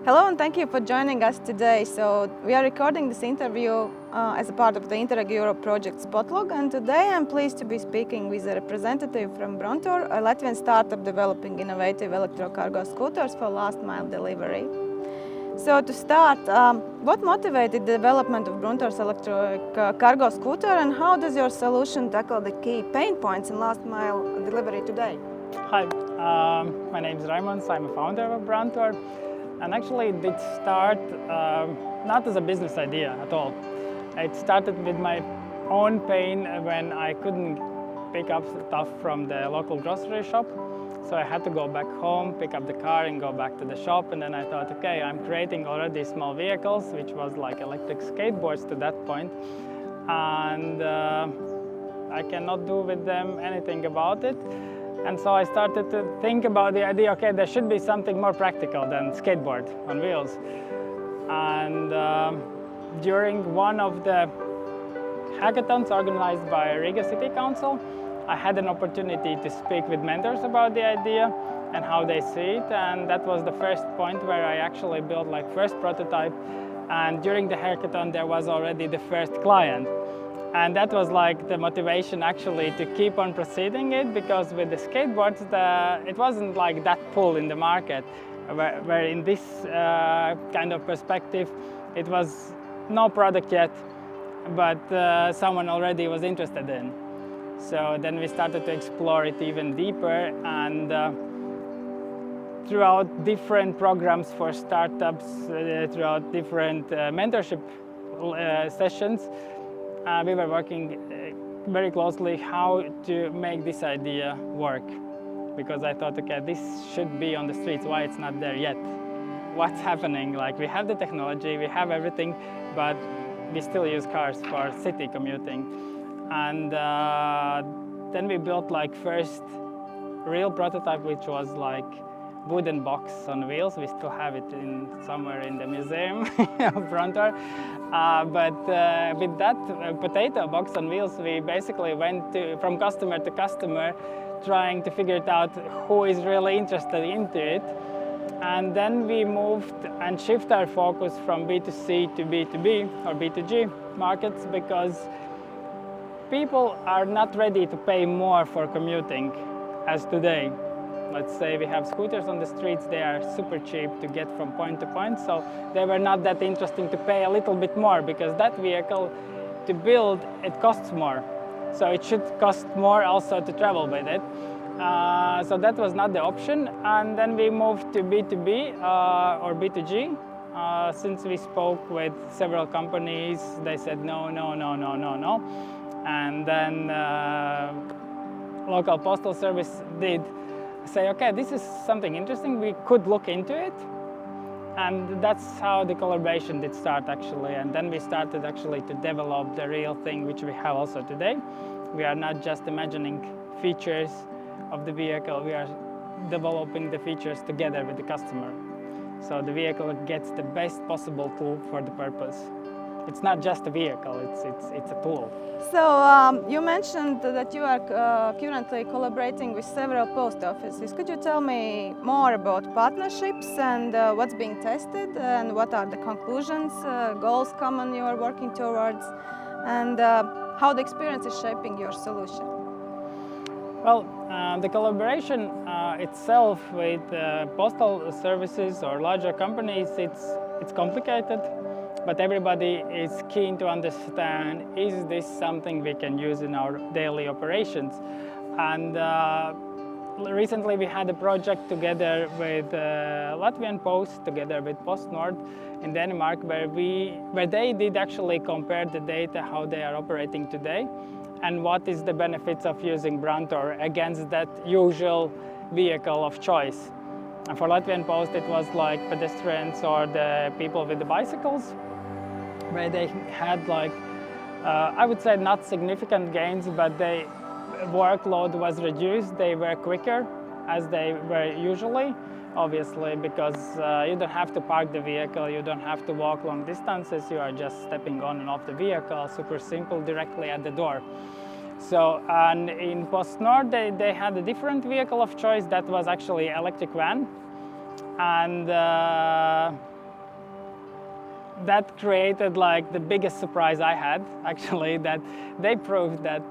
Hello and thank you for joining us today. So we are recording this interview as a part of the Interreg Europe project SPOTLOG, and today I'm pleased to be speaking with a representative from Bruntor, a Latvian startup developing innovative electro-cargo scooters for last mile delivery. So to start, what motivated the development of Bruntor's electro-cargo scooter, and how does your solution tackle the key pain points in last mile delivery today? Hi, my name is Raimonds. I'm a founder of Bruntor. And actually it did start not as a business idea at all. It started with my own pain when I couldn't pick up stuff from the local grocery shop. So I had to go back home, pick up the car and go back to the shop. And then I thought, okay, I'm creating already small vehicles, which was like electric skateboards to that point. And I cannot do with them anything about it. And so I started to think about the idea, okay, there should be something more practical than skateboard on wheels. And during one of the hackathons organized by Riga City Council, I had an opportunity to speak with mentors about the idea and how they see it. And that was the first point where I actually built like first prototype. And during the hackathon, there was already the first client. And that was like the motivation actually to keep on proceeding it, because with the skateboards, it wasn't like that pull in the market, where in this kind of perspective, it was no product yet, but someone already was interested in. So then we started to explore it even deeper, and throughout different programs for startups, throughout different mentorship sessions, we were working very closely how to make this idea work, because I thought, okay, this should be on the streets. Why it's not there yet? What's happening? Like, we have the technology, we have everything, but we still use cars for city commuting. And then we built like first real prototype, which was like wooden box on wheels. We still have it somewhere in the museum of Bruntor. But with that potato box on wheels, we basically went from customer to customer, trying to figure it out who is really interested into it. And then we moved and shift our focus from B2C to B2B or B2G markets, because people are not ready to pay more for commuting as today. Let's say we have scooters on the streets, they are super cheap to get from point to point, so they were not that interesting to pay a little bit more, because that vehicle, to build, it costs more. So it should cost more also to travel with it. So that was not the option. And then we moved to B2B or B2G. Since we spoke with several companies, they said no, no, no, no, no, no. And then local postal service did say, okay, this is something interesting, we could look into it. And that's how the collaboration did start actually. And then we started actually to develop the real thing, which we have also today. We are not just imagining features of the vehicle, we are developing the features together with the customer. So the vehicle gets the best possible tool for the purpose. It's not just a vehicle, it's a tool. So you mentioned that you are currently collaborating with several post offices. Could you tell me more about partnerships and what's being tested, and what are the conclusions, goals common you are working towards, and how the experience is shaping your solution? Well, the collaboration itself with postal services or larger companies, it's complicated. But everybody is keen to understand, is this something we can use in our daily operations? And recently we had a project together with Latvian Post, together with PostNord in Denmark, where they did actually compare the data, how they are operating today, and what is the benefits of using Bruntor against that usual vehicle of choice. And for Latvian Post, it was like pedestrians or the people with the bicycles, where they had like, I would say not significant gains, but the workload was reduced. They were quicker as they were usually, obviously, because you don't have to park the vehicle, you don't have to walk long distances, you are just stepping on and off the vehicle, super simple, directly at the door. So, and in PostNord, they had a different vehicle of choice that was actually electric van. And that created like the biggest surprise I had, actually, that they proved that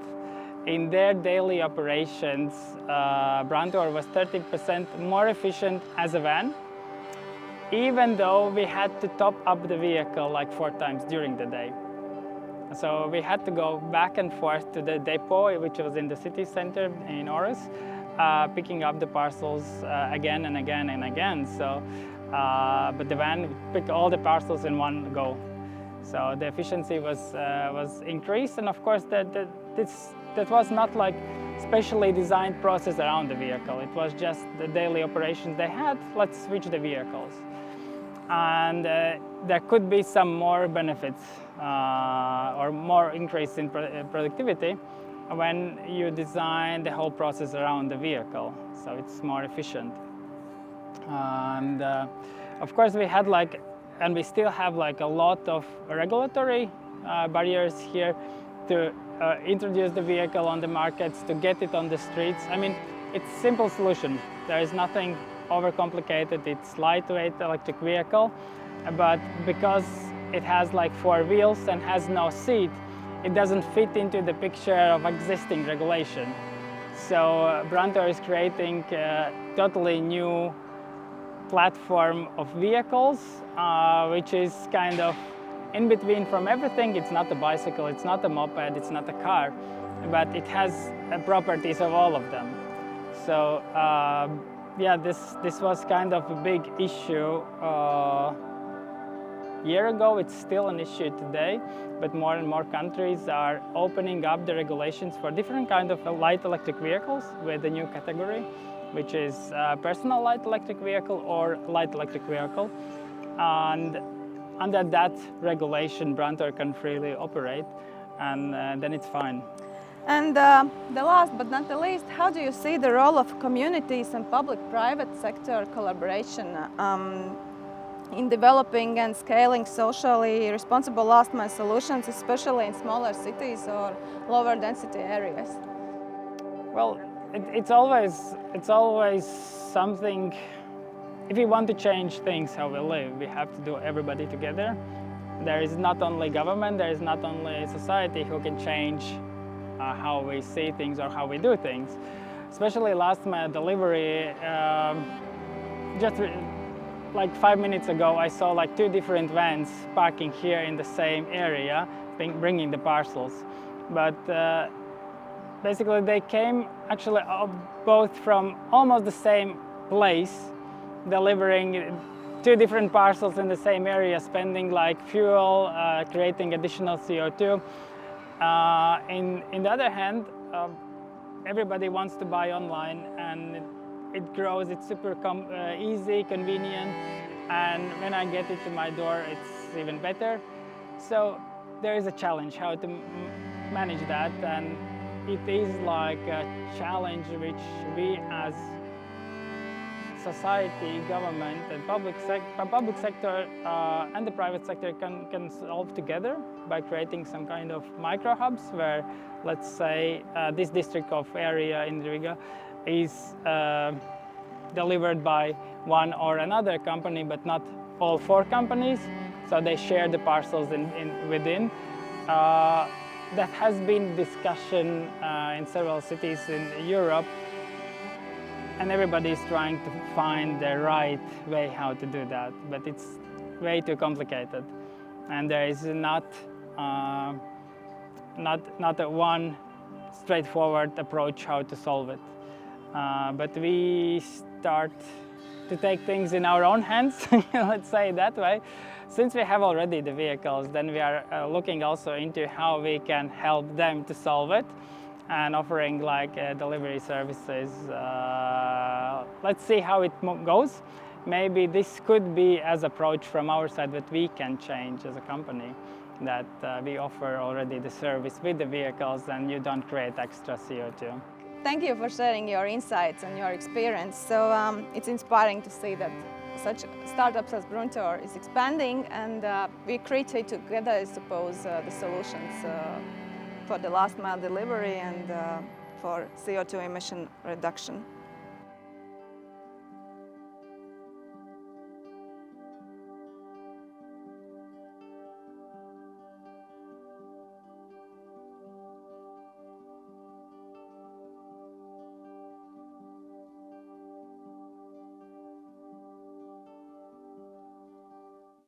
in their daily operations, Bruntor was 30% more efficient as a van, even though we had to top up the vehicle like 4 times during the day. So we had to go back and forth to the depot, which was in the city center in Aarhus, picking up the parcels again and again and again. So, but the van picked all the parcels in one go. So the efficiency was increased, and of course that was not like specially designed process around the vehicle. It was just the daily operations they had. Let's switch the vehicles. And there could be some more benefits or more increase in productivity when you design the whole process around the vehicle, so it's more efficient. And of course we had like, and we still have like a lot of regulatory barriers here to introduce the vehicle on the markets, to get it on the streets. I mean, it's a simple solution. There is nothing overcomplicated. It's lightweight electric vehicle, but because it has like 4 wheels and has no seat, it doesn't fit into the picture of existing regulation. So Bruntor is creating a totally new platform of vehicles, which is kind of in between from everything. It's not a bicycle, it's not a moped, it's not a car, but it has properties of all of them. So yeah, this was kind of a big issue a year ago. It's still an issue today, but more and more countries are opening up the regulations for different kind of light electric vehicles with a new category, which is personal light electric vehicle or light electric vehicle. And under that regulation, Bruntor can freely operate, and then it's fine. And the last but not the least, how do you see the role of communities and public-private sector collaboration in developing and scaling socially responsible last-mile solutions, especially in smaller cities or lower density areas? Well, it's always something. If we want to change things how we live, we have to do everybody together. There is not only government, there is not only society who can change how we see things or how we do things. Especially last mile delivery, just like 5 minutes ago, I saw like 2 different vans parking here in the same area, bringing the parcels. But basically they came actually both from almost the same place, delivering 2 different parcels in the same area, spending like fuel, creating additional CO2. In the other hand, everybody wants to buy online, and it grows. It's super easy, convenient, and when I get it to my door, it's even better. So there is a challenge how to manage that, and it is like a challenge which we as society, government, and public sector and the private sector can solve together by creating some kind of micro hubs where, let's say, this district of area in Riga is delivered by one or another company, but not all 4 companies. So they share the parcels within. That has been discussion in several cities in Europe. And everybody is trying to find the right way how to do that, but it's way too complicated, and there is not a one straightforward approach how to solve it. But we start to take things in our own hands, let's say it that way. Since we have already the vehicles, then we are looking also into how we can help them to solve it, and offering like delivery services. Let's see how it goes. Maybe this could be as approach from our side that we can change as a company, that we offer already the service with the vehicles and you don't create extra CO2. Thank you for sharing your insights and your experience. So it's inspiring to see that such startups as Bruntor is expanding, and we create together, I suppose, the solutions for the last mile delivery and for CO2 emission reduction.